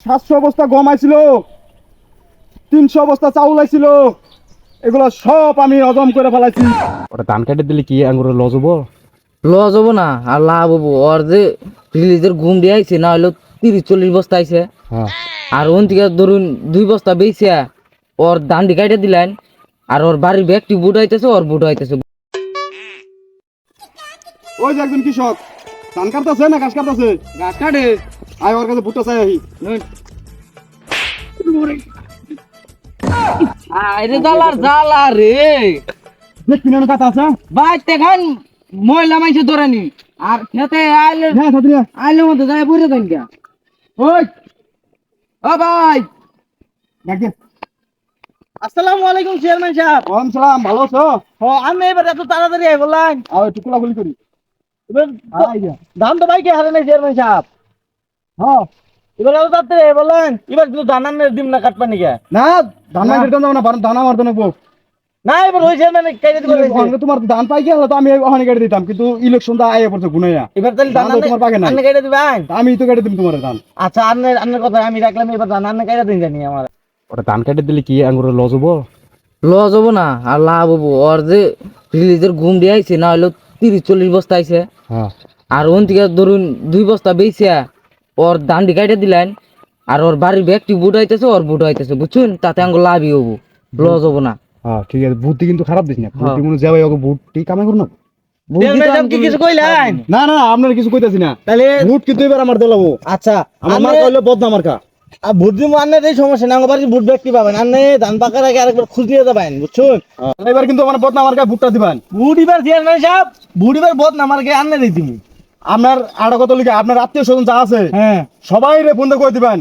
700 বস্তা গম আইছিল, 300 বস্তা চাউল আইছিল, এগুলো সব আমি হজম করে ফেলাইছি। ওটা ধান কাটে দিলে কি আঙ্গুরে লস হবো? লস হবো না আর লাভ হবো। ওর যে রিলিজের ঘুম দিয়ে আইছে না হলো 30-40 বস্তা আইছে। হ্যাঁ। আর ওন থেকে ধরুন 2 বস্তা বেচা ওর দান্ডি কাইটে দিলেন। আর ওর বাড়ির ব্যক্তি বুট আইতেছে, ওর বুট আইতেছে। ওই যে একজন কৃষক ধান কাটতেছে না ঘাস কাটতেছে? গাছ কাটে আয় ওর কাছে ভুট্টা চাই আহি। আরে জ্বালা রে যে কিনানো কাটা আছে বাইতে খান ময়লা মাইছে ধরেনি। আর খেতে আইলে হ্যাঁ সাথে আইলে মতো যায় পড়ে দেন গা। ওই ও ভাই, ডাক দে। আসসালামু আলাইকুম চেয়ারম্যান সাহেব। ওয়ালাইকুম সালাম, ভালো আছো? আমি এবার এত তাড়াতাড়ি আই বললাম। আয় একটু কোলাকুলি করি। এবার আয় যা। ধান তো বাইকে হারে নাই চেয়ারম্যান সাহেব। হ্যাঁ এবার এত তাড়াতাড়ি আই বললাম। এবার কিন্তু ধান আনের দিম না কাটবা নিকে না ধান না। মার্কেট যাবো না, ধান আমার তো নেবো। না। এবার ওই চেয়ারম্যান কেটে দিবে। তোমার ধান পাই গেল তো আমি ওখানে কেটে দিতাম, কিন্তু ইলেকশনটা আইয়া পড়ছে গুনাইয়া। এবার তাহলে ধান ধান তো তোমার পাকে নাই। আনে কেটে দিবেন। আমি তো কেটে দিম তোমার ধান। আচ্ছা, আন্নের কথা আমি রাখলাম। এবার ধান আনে কেটে দিন জানি আমার। ওটা ধান কাটে দিলে কি আঙ্গুরে লস হবো? লস হবো না আর লাভ হবো। ওর যে রিলিজের ঘুম দিয়ে আইছে না হলো 30-40 বস্তা আইছে। হ্যাঁ। আর ওন থেকে ধরুন 2 বস্তা বেচা ওর দান্ডি কাইটে দিলেন। আর ওর বাড়ির ব্যক্তি বুট আইতেছে, ওর বুট আইতেছে, বুঝছেন? তাতে আঙ্গুল লাভই হবো, লস হবো না। হ্যাঁ ঠিক আছে, বুদ্ধি কিন্তু খারাপ দিস না। হ্যাঁ। বুদ্ধি মনে যাবে ওকে বুদ্ধি কামাই করুন না। চেয়ারম্যান সাহেব কি কিছু কইলেন? না না আপনার কিছু কইতাছি না, তাহলে বুট কিন্তু এবার আমার দলাবো। আচ্ছা, আমার মার্কা হইলো বদনা মার্কা। ভোট দিব আন্নের এই সমস্যা না। আমার বাড়ি ভোট ব্যক্তি পাবেন আন্নে ধান পাকার আগে আরেকবার খুঁজ নিয়ে যাবেন, বুঝছেন? এবার কিন্তু আমার বদনা মার্কা ভুট্টা দিবেন। ভোট এবার চেয়ারম্যান সাহেব, ভোট এবার বদ না আমার আন্নে দিয়ে দিব। আপনার আড়া কত লিখে আপনার আত্মীয় স্বজন যা আছে হ্যাঁ, সবাই রে ফোন করে দিবেন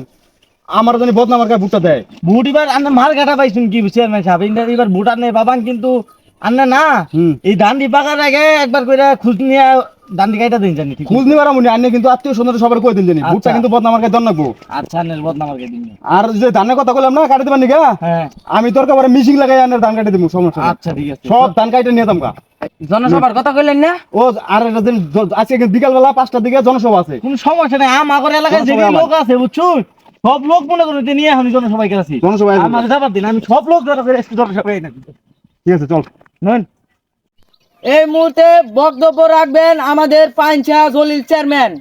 আমার জানি বদনা মার্কা ভুট্টা দেয়। ভোট এবার আন্নে মার কাটা পাইছেন কি চেয়ারম্যান সাহেব? এবার ভোট আন্নে পাবান, কিন্তু আন্নে না হুম। এই ধানটি পাকার আগে একবার করে খুঁজ নিয়ে ধানটি কাইটা দিন জানি। ঠিক খোঁজ নিবার আমনি আন্নে কিন্তু আত্মীয় স্বজন সবার কই দিন জানি ভুট্টা আচ্ছা। কিন্তু বদনা মার্কা দন নাকবো। আচ্ছা, আন্নের বদ না আমার দিন। আর যে ধানের কথা কইলাম না কাটে দিবেন নিকা, হ্যাঁ, আমি তোর কাছে মিশিং লাগাই আন্নের ধান কাটে দিব, সমস্যা নাই। আচ্ছা ঠিক আছে। সব ধান কাটে নিয়ে যামগা। জনসভার কথা কইলেন না? ও আর একটা দিন আজকে বিকাল বেলা 5টার দিকে জনসভা আছে। কোন সমস্যা নাই। আমার এলাকায় যে জনসভায় লোক আছে, বুঝছুন, সব লোক মনে করে নিয়ে আমি জনসভায় গেছি। জনসভায় আসবে। আমার যাবার দিন আমি সব লোক ধরে করে জনসভায় না। ঠিক আছে চল। নেন। এই মুহূর্তে বক্তব্য রাখবেন আমাদের পাঞ্চা জলিল চেয়ারম্যান।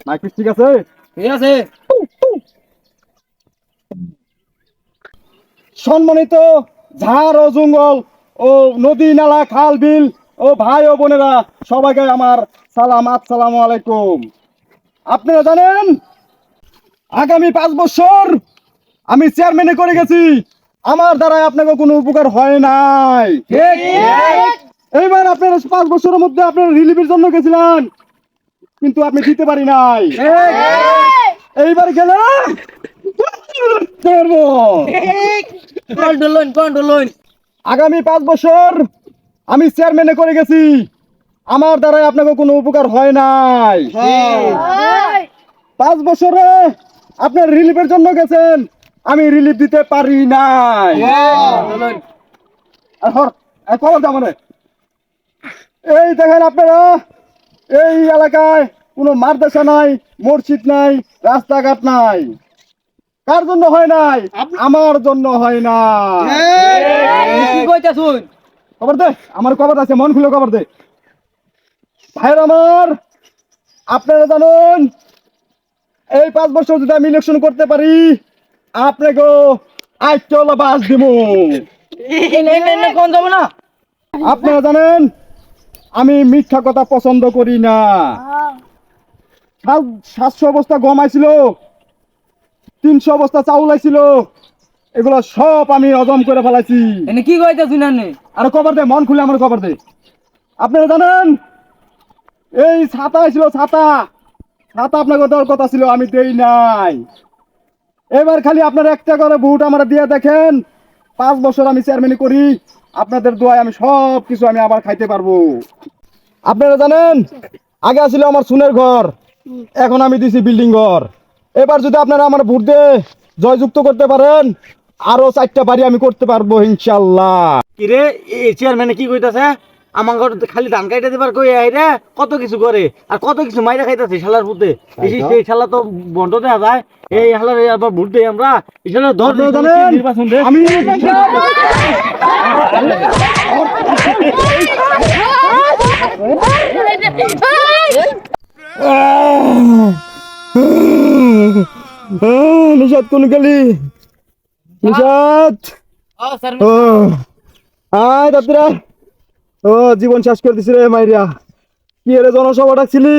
মাইক ঠিক আছে? ঠিক আছে। সম্মানিত ঝাড় ও জঙ্গল ও নদী নালা খাল বিল ও ভাই ও বোনেরা, সবাইকে আমার সালাম, আসসালামু আলাইকুম। আপনারা জানেন আগামী 5 বছর আমি চেয়ারম্যানে করে গেছি, আমার দ্বারা আপনাকে কোনো উপকার হয় নাই। এইবার আপনারা 5 বছরের মধ্যে আপনারা রিলিফের জন্য গেছিলেন, কিন্তু আপনি দিতে পারি নাই। এইবার গেলে করবো। কন্ট্রোল। আগামী 5 বছর আমি চেয়ারম্যানে করে গেছি, আমার দ্বারা আপনাকে কোনো উপকার হয় নাই। 5 বছরে আপনার রিলিফের জন্য গেছেন, আমি রিলিফ দিতে পারি নাই। এই দেখেন আপনারা, এই এলাকায় কোনো মাদ্রাসা নাই, মসজিদ নাই, রাস্তাঘাট নাই। কার জন্য হয় নাই? আমার জন্য হয় নাই। কি কইতাছুন? খবর দে, আমার খবর আছে, মন খুলে খবর দে। ভাইয়ের আমার, আপনারা জানুন এই 5 বছর যদি আমি ইলেকশন করতে পারি, আপনাকে আইটলা বাস দিব। কোন যাব না? আপনারা জানেন আমি মিথ্যা কথা পছন্দ করি না। 700 বস্তা গম আইছিল, 300 বস্তা চাউল আইছিল, এগুলো সব আমি হজম করে ফেলাইছি। এনে কি কইতাছুন আনে? আর খবর দে, মন খুলে আমার খবর দে। আপনারা জানেন এই ছাতা ছিল, ছাতা আপনাকে দেওয়ার কথা ছিল, আমি দেই নাই। এবার খালি আপনারা একটা করে ভোট আমার দিয়ে দেখেন, 5 বছর আমি চেয়ারম্যান করি, আপনাদের দোয়ায় আমি সব কিছু আমি আবার খাইতে পারবো। আপনারা জানেন আগে ছিল আমার সুনের ঘর, এখন আমি দিছি বিল্ডিং ঘর। এবার যদি আপনারা আমার ভোট দিয়ে জয়যুক্ত করতে পারেন, আরো 4টা বাড়ি আমি করতে পারবো ইনশাল্লাহ। কি রে, এই চেয়ারম্যানে কি কইতাছে? আমার ঘরে খালি ধান কাইটা দিবার কই রে কত কিছু করে আর কত কিছু মাইরা খাইতাছে শালার পুতে সেই শালা তো বন্ধ দেওয়া যায় এই শালার আবার ভোট দেই আমরা এই শালা ধর আপনারা জানেন নির্বাচন দে আমি নিশাদ কোন গেলি নিশাদ ও আয় দাদরা ও জীবন শেষ করে দিছি রে মাইরিয়া কি রে জনসভা ডাকছিলি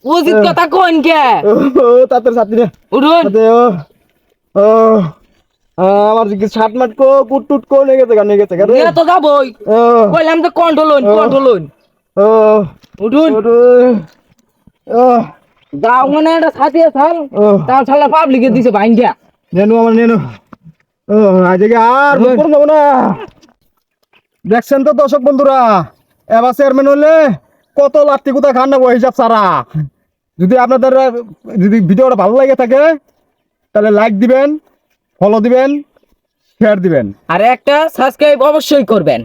উচিত কথা কোন কে ও তাদের সাথে রে উঠুন সাথে ও আমার শার্ট মাট কো কুট টুট কো নিয়ে গেছে রে নিয়ে তো যাবই ও কইলাম তো কন্ট্রোল ও উঠুন ও গাও মানে একটা সাথে ছাল ও তার ছালা পাবলিকে দিছে ভাইঙ্গা নেনু আমার নেনু ও আজকে আর ভোট করে যাবো না দেখছেন তো দর্শক বন্ধুরা এবার চেয়ারম্যান হলে কত লাত্তি কোথা খান নেবো হিসাব সারা আপনাদের যদি ভিডিওটা ভালো লাগে থাকে তাহলে লাইক দিবেন ফলো দিবেন শেয়ার দিবেন আর একটা সাবস্ক্রাইব অবশ্যই করবেন।